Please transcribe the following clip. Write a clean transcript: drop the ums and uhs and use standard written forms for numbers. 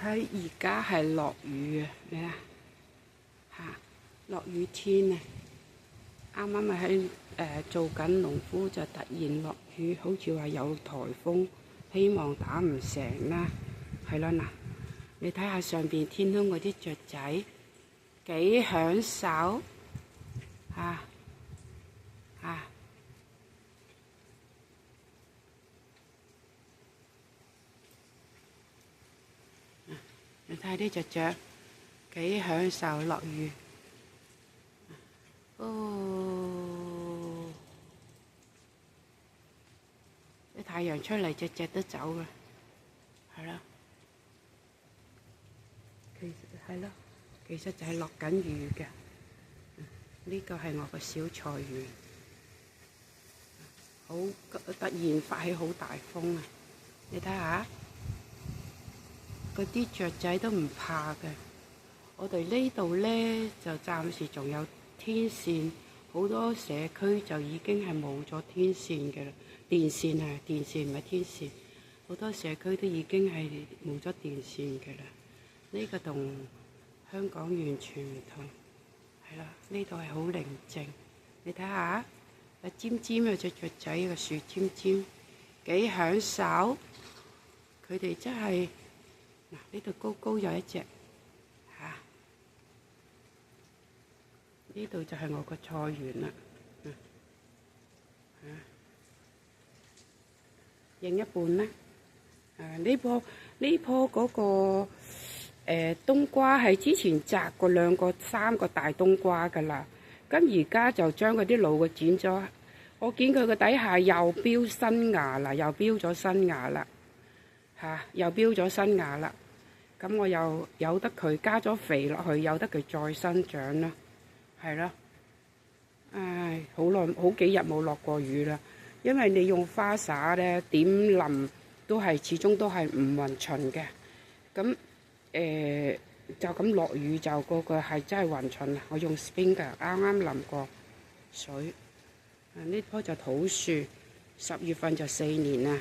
睇而家係落雨啊！你啊嚇，落雨天啊！啱啱咪喺做緊農夫，就突然落雨，好似話有颱風，希望打唔成啦。係啦嗱，你睇下上邊天空嗰啲雀仔幾享受嚇嚇！你睇下啲雀雀幾享受落雨。哦，啲太陽出嚟，隻隻都走啦，係啦。其實係咯，其實就係落緊雨嘅。呢個係我個小菜園，好突然發起好大風啊！你睇下，嗰啲雀仔都唔怕嘅。我哋呢度咧就暫時仲有天線，好多社區就已經係冇咗天線嘅啦。電線啊，電線唔係天線，好多社區都已經係冇咗電線嘅啦。呢個同香港完全唔同，係啦，呢度係好寧靜。你睇下，尖尖有隻雀仔個樹尖尖，幾享受。佢哋真係嗱，呢度高高有一隻嚇，呢度就係我個菜園啦。影一半啦。呢棵嗰個冬瓜係之前摘過3個大冬瓜㗎啦，咁而家就將嗰啲老嘅剪咗。我見佢個底下又標新芽啦，又標咗新芽啦，又標咗新芽啦。咁我又由得佢加咗肥落去，由得佢再生長啦，係咯。唉，好幾日冇落過雨啦，因為你用花灑咧點淋都係始終都係唔勻循嘅。咁就咁落雨就個係真係勻循啦。我用 sprinkler 啱啱淋過水。呢棵就桃樹，10月份就4年啦。